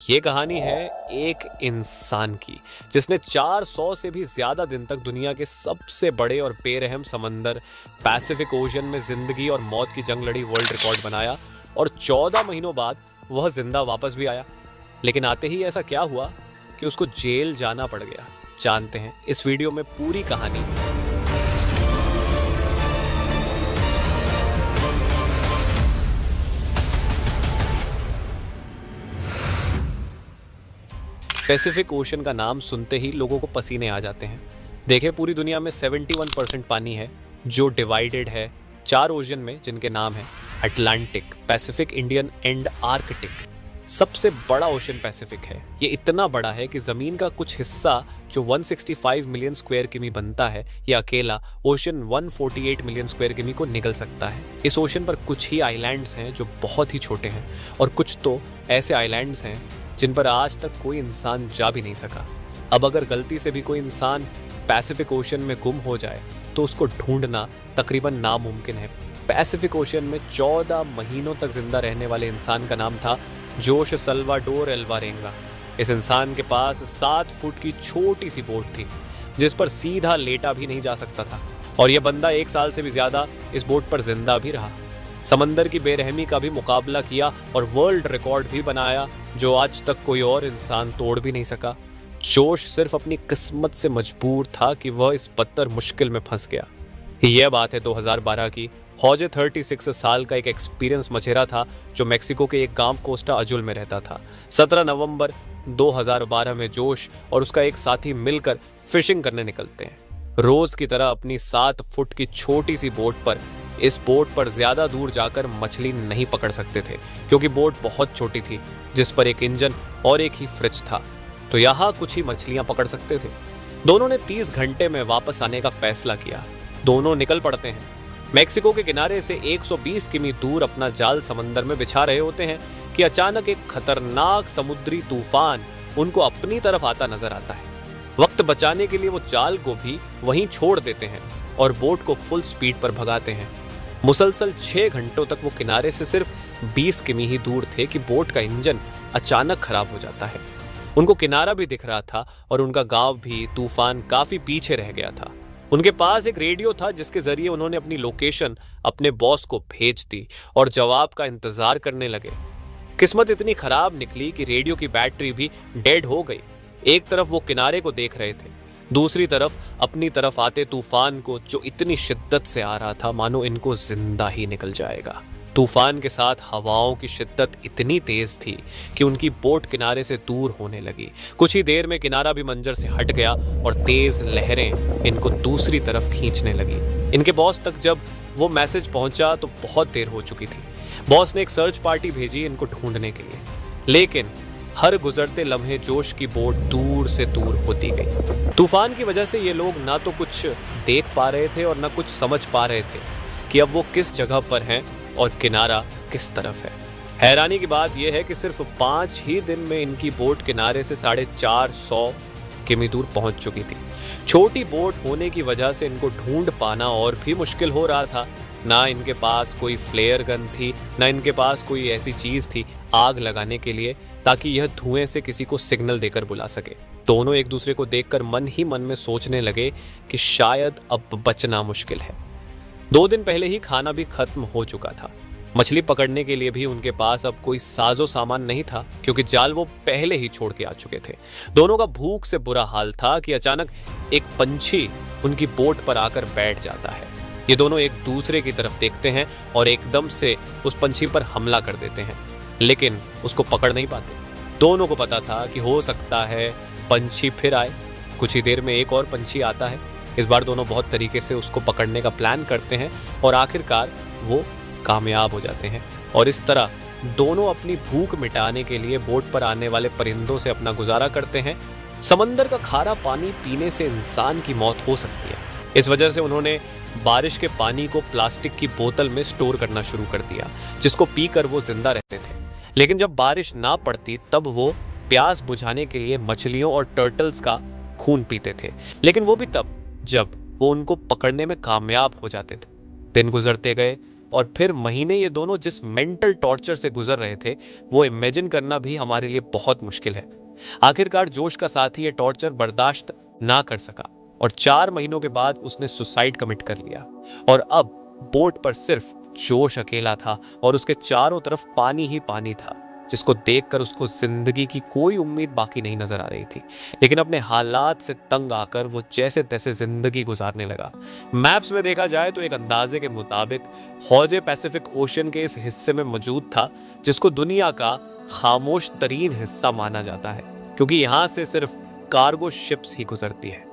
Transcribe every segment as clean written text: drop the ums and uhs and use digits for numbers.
ये कहानी है एक इंसान की जिसने 400 से भी ज्यादा दिन तक दुनिया के सबसे बड़े और बेरहम समंदर पैसिफिक ओशन में जिंदगी और मौत की जंग लड़ी, वर्ल्ड रिकॉर्ड बनाया और 14 महीनों बाद वह जिंदा वापस भी आया। लेकिन आते ही ऐसा क्या हुआ कि उसको जेल जाना पड़ गया। जानते हैं इस वीडियो में पूरी कहानी। पैसिफिक ओशन का नाम सुनते ही लोगों को पसीने आ जाते हैं। देखें, पूरी दुनिया में 71% पानी है जो डिवाइडेड है 4 ओशन में, जिनके नाम हैं Atlantic, Pacific, Indian and Arctic. सबसे बड़ा ओशन पैसिफिक है। ये इतना बड़ा है कि जमीन का कुछ हिस्सा जो 165 मिलियन स्क्वायर किमी बनता है, ये अकेला ओशन 148 मिलियन स्क्वायर किमी को निगल सकता है। इस ओशन पर कुछ ही आइलैंड्स हैं जो बहुत ही छोटे हैं और कुछ तो ऐसे आइलैंड्स हैं जिन पर आज तक कोई इंसान जा भी नहीं सका। अब अगर गलती से भी कोई इंसान पैसिफिक ओशन में गुम हो जाए तो उसको ढूंढना तकरीबन नामुमकिन है। पैसिफिक ओशन में 14 महीनों तक जिंदा रहने वाले इंसान का नाम था जोश सल्वाडोर एल्वारेंगा। इस इंसान के पास 7 फुट की छोटी सी बोट थी जिस पर सीधा लेटा भी नहीं जा सकता था, और यह बंदा 1 साल से भी ज्यादा इस बोट पर जिंदा भी रहा। समंदर की बेरहमी का भी मुकाबला किया और वर्ल्ड रिकॉर्ड भी बनाया जो आज तक कोई और इंसान तोड़ भी नहीं सका। जोश सिर्फ अपनी किस्मत से मजबूर था कि वह इस बदतर मुश्किल में फंस गया। यह बात है 2012 की। हौजे 36 साल का एक एक्सपीरियंस मछेरा था जो मेक्सिको के एक गांव कोस्टा अजुल में रहता था। 17 नवंबर 2012 में जोश और उसका एक साथी मिलकर फिशिंग करने निकलते हैं। रोज की तरह अपनी 7 फुट की छोटी सी बोट पर इस बोट पर ज्यादा दूर जाकर मछली नहीं पकड़ सकते थे क्योंकि बोट बहुत छोटी थी जिस पर एक इंजन और एक ही फ्रिज था, तो यहाँ कुछ ही मछलियां पकड़ सकते थे। दोनों ने 30 घंटे में वापस आने का फैसला किया। दोनों निकल पड़ते हैं। मेक्सिको के किनारे से 120 किमी दूर अपना जाल समंदर में बिछा रहे होते हैं कि अचानक एक खतरनाक समुद्री तूफान उनको अपनी तरफ आता नजर आता है। वक्त बचाने के लिए वो जाल को भी वहीं छोड़ देते हैं और बोट को फुल स्पीड पर भगाते हैं। मुसलसल 6 घंटों तक वो किनारे से सिर्फ 20 किमी ही दूर थे कि बोट का इंजन अचानक खराब हो जाता है। उनको किनारा भी दिख रहा था और उनका गांव भी तूफान काफी पीछे रह गया था। उनके पास एक रेडियो था जिसके जरिए उन्होंने अपनी लोकेशन अपने बॉस को भेज दी और जवाब का इंतजार करने लगे। किस्मत इतनी खराब निकली कि रेडियो की बैटरी भी डेड हो गई। एक तरफ वो किनारे को देख रहे थे, दूसरी तरफ अपनी तरफ आते तूफान को जो इतनी शिद्दत से आ रहा था मानो इनको जिंदा ही निकल जाएगा। तूफान के साथ हवाओं की शिद्दत इतनी तेज थी कि उनकी बोट किनारे से दूर होने लगी। कुछ ही देर में किनारा भी मंजर से हट गया और तेज लहरें इनको दूसरी तरफ खींचने लगी। इनके बॉस तक जब वो मैसेज पहुंचा तो बहुत देर हो चुकी थी। बॉस ने एक सर्च पार्टी भेजी इनको ढूंढने के लिए, लेकिन हर गुजरते लम्हे जोश की बोट दूर से दूर होती गई। तूफान की वजह से ये लोग ना तो कुछ देख पा रहे थे और ना कुछ समझ पा रहे थे कि अब वो किस जगह पर हैं और किनारा किस तरफ है। हैरानी की बात यह है कि सिर्फ 5 ही दिन में इनकी बोट किनारे से 450 किमी दूर पहुंच चुकी थी। छोटी बोट होने की वजह से इनको ढूंढ पाना और भी मुश्किल हो रहा था। ना इनके पास कोई फ्लेयर गन थी, ना इनके पास कोई ऐसी चीज थी आग लगाने के लिए ताकि यह धुएं से किसी को सिग्नल देकर बुला सके। दोनों एक दूसरे को देखकर मन ही मन में सोचने लगे कि शायद अब बचना मुश्किल है। 2 दिन पहले ही खाना भी खत्म हो चुका था। मछली पकड़ने के लिए भी उनके पास अब कोई साजो सामान नहीं था क्योंकि जाल वो पहले ही छोड़ के आ चुके थे। दोनों का भूख से बुरा हाल था कि अचानक एक पंछी उनकी बोट पर आकर बैठ जाता है। ये दोनों एक दूसरे की तरफ देखते हैं और एकदम से उस पंछी पर हमला कर देते हैं, लेकिन उसको पकड़ नहीं पाते। दोनों को पता था कि हो सकता है पंछी फिर आए। कुछ ही देर में एक और पंछी आता है। इस बार दोनों बहुत तरीके से उसको पकड़ने का प्लान करते हैं और आखिरकार वो कामयाब हो जाते हैं। और इस तरह दोनों अपनी भूख मिटाने के लिए बोट पर आने वाले परिंदों से अपना गुजारा करते हैं। समंदर का खारा पानी पीने से इंसान की मौत हो सकती है, इस वजह से उन्होंने बारिश के पानी को प्लास्टिक की बोतल में स्टोर करना शुरू कर दिया जिसको पीकर वो जिंदा रहते थे। लेकिन जब बारिश ना पड़ती तब वो प्यास बुझाने के लिए मछलियों और टर्टल्स का खून पीते थे, लेकिन वो भी तब जब वो उनको पकड़ने में कामयाब हो जाते थे। दिन गुजरते गए, और फिर महीने ये दोनों जिस मेंटल टॉर्चर से गुजर रहे थे वो इमेजिन करना भी हमारे लिए बहुत मुश्किल है। आखिरकार जोश का साथी ये टॉर्चर बर्दाश्त ना कर सका और 4 महीनों के बाद उसने सुसाइड कमिट कर लिया। और अब बोट पर सिर्फ जोश अकेला था और उसके चारों तरफ पानी ही पानी था, जिसको देखकर उसको जिंदगी की कोई उम्मीद बाकी नहीं नजर आ रही थी। लेकिन अपने हालात से तंग आकर वो जैसे तैसे जिंदगी गुजारने लगा। मैप्स में देखा जाए तो एक अंदाजे के मुताबिक हौजे पैसिफिक ओशन के इस हिस्से में मौजूद था, जिसको दुनिया का खामोश तरीन हिस्सा माना जाता है, क्योंकि यहाँ से सिर्फ कार्गो शिप्स ही गुजरती है।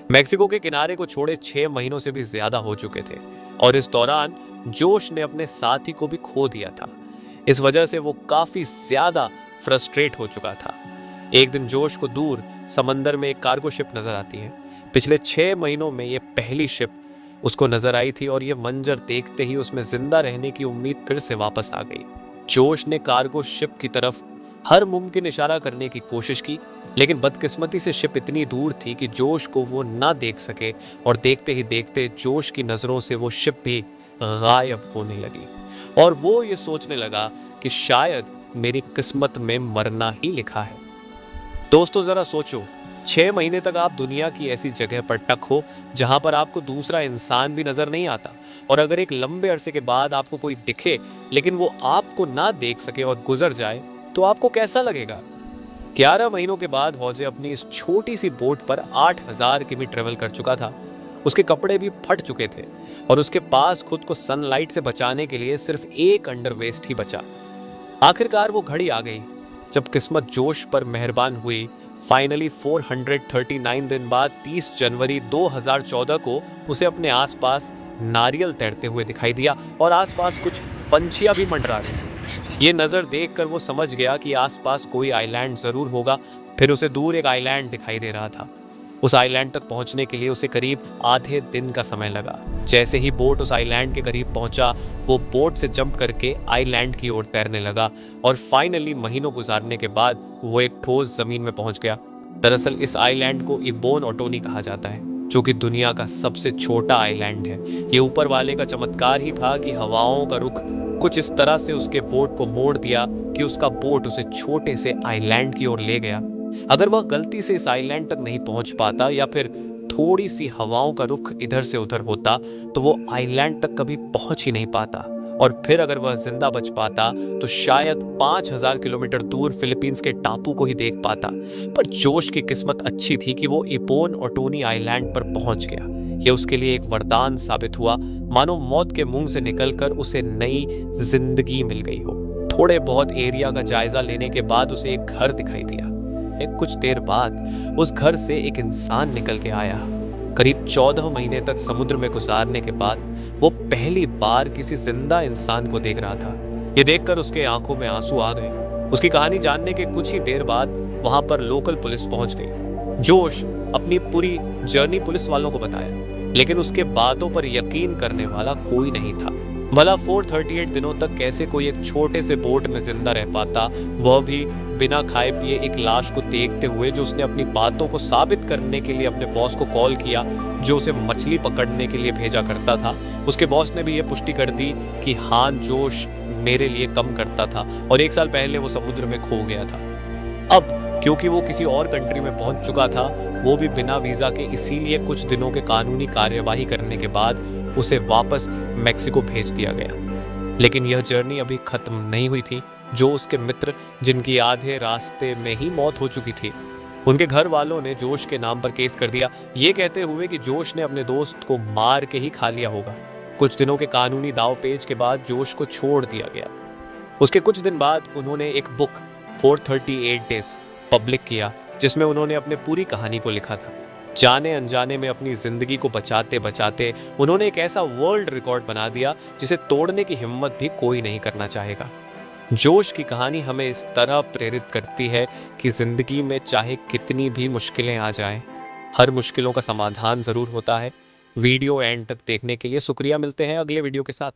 मेक्सिको के किनारे को छोड़े 6 महीनों से भी ज्यादा हो चुके थे और इस दौरान जोश ने अपने साथी को भी खो दिया था। इस वजह से वो काफी ज्यादा फ्रस्ट्रेट हो चुका था। एक दिन जोश को दूर समंदर में एक कार्गो शिप नजर आती है। पिछले 6 महीनों में ये पहली शिप उसको नजर आई थी और ये मंजर देखते ही उसमें जिंदा रहने की उम्मीद फिर से वापस आ गई। जोश ने कार्गो शिप की तरफ हर मुमकिन इशारा करने की कोशिश की, लेकिन बदकिस्मती से शिप इतनी दूर थी कि जोश को वो ना देख सके और देखते ही देखते जोश की नजरों से वो शिप भी गायब होने लगी और वो ये सोचने लगा कि शायद मेरी किस्मत में मरना ही लिखा है। दोस्तों जरा सोचो, 6 महीने तक आप दुनिया की ऐसी जगह पर टक हो जहां पर आपको दूसरा इंसान भी नजर नहीं आता, और अगर एक लंबे अरसे के बाद आपको कोई दिखे लेकिन वो आपको ना देख सके और गुजर जाए तो आपको कैसा लगेगा। 11 महीनों के बाद हौजे अपनी इस छोटी सी बोट पर 8000 किमी ट्रेवल कर चुका था। उसके कपड़े भी फट चुके थे और उसके पास खुद को सनलाइट से बचाने के लिए सिर्फ एक अंडरवेस्ट ही बचा। आखिरकार वो घड़ी आ गई जब किस्मत जोश पर मेहरबान हुई। फाइनली 439 दिन बाद 30 जनवरी 2014 को उसे अपने आसपास नारियल तैरते हुए दिखाई दिया और आसपास कुछ पंछियां भी मंडरा रही थी। ये नज़र देखकर वो समझ गया कि आसपास कोई आइलैंड जरूर होगा। फिर उसे दूर एक आइलैंड दिखाई दे रहा था। उस आइलैंड तक पहुंचने के लिए उसे करीब आधे दिन का समय लगा। जैसे ही बोट उस आइलैंड के करीब पहुंचा, वो बोट से जंप करके आइलैंड की ओर तैरने लगा और फाइनली महीनों गुजारने के बाद वो एक ठोस जमीन में पहुंच गया। दरअसल इस आइलैंड को इबोन ओटोनी कहा जाता है, जो कि दुनिया का सबसे छोटा आइलैंड है। ये ऊपर वाले का चमत्कार ही था कि हवाओं का रुख कुछ इस तरह से उसके बोट को मोड़ दिया कि उसका बोट उसे छोटे से आइलैंड की ओर ले गया। अगर वह गलती से इस आइलैंड तक नहीं पहुंच पाता या फिर थोड़ी सी हवाओं का रुख इधर से उधर होता तो वो आइलैंड तक कभी पहुंच ही नहीं पाता, और फिर अगर वह जिंदा बच पाता तो शायद 5000 किलोमीटर दूर फिलीपींस के टापू को ही देख पाता। पर जोश की किस्मत अच्छी थी कि वो इबोन ओटोनी आइलैंड पर पहुंच गया। यह उसके लिए एक वरदान साबित हुआ, मानो मौत के मुंह से निकलकर उसे नई जिंदगी मिल गई हो। थोड़े बहुत एरिया का जायजा लेने के बाद उसे एक घर दिखाई दिया। कुछ देर बाद उस घर से एक इंसान निकल के आया। करीब 14 महीने तक समुद्र में गुजारने के बाद वो पहली बार किसी जिंदा इंसान को देख रहा था। ये देखकर उसके आंखों में आंसू आ गए। उसकी कहानी जानने के कुछ ही देर बाद वहां पर लोकल पुलिस पहुंच गई। जोश अपनी पूरी जर्नी पुलिस वालों को बताया, लेकिन उसके बातों पर यकीन करने वाला कोई नहीं था। भला 438 दिनों तक कैसे कोई एक छोटे से बोट में जिंदा रह पाता, वह भी बिना खाए पिए एक लाश को देखते हुए, जो उसने अपनी बातों को साबित करने के लिए अपने बॉस को कॉल किया, जो उसे मछली पकड़ने के लिए भेजा करता था। उसके बॉस ने भी ये पुष्टि कर दी कि हाँ, जोश मेरे लिए कम करता था और 1 साल पहले वो समुद्र में खो गया था। अब क्योंकि वो किसी और कंट्री में पहुंच चुका था, वो भी बिना वीजा के, इसीलिए कुछ दिनों के कानूनी कार्यवाही करने के बाद उसे वापस मेक्सिको भेज दिया गया। लेकिन यह जर्नी अभी खत्म नहीं हुई थी। जो उसके मित्र, जिनकी आधे रास्ते में ही मौत हो चुकी थी, उनके घर वालों ने जोश के नाम पर केस कर दिया, ये कहते हुए कि जोश ने अपने दोस्त को मार के ही खा लिया होगा। कुछ दिनों के कानूनी दावपेच के बाद जोश को छोड़ दिया गया। उसके कुछ दिन बाद उन्होंने एक बुक 438 डेज पब्लिक किया, जिसमें उन्होंने अपने पूरी कहानी को लिखा था। जाने अनजाने में अपनी जिंदगी को बचाते बचाते उन्होंने एक ऐसा वर्ल्ड रिकॉर्ड बना दिया जिसे तोड़ने की हिम्मत भी कोई नहीं करना चाहेगा। जोश की कहानी हमें इस तरह प्रेरित करती है कि जिंदगी में चाहे कितनी भी मुश्किलें आ जाएं, हर मुश्किलों का समाधान जरूर होता है। वीडियो एंड तक देखने के लिए शुक्रिया। मिलते हैं अगले वीडियो के साथ।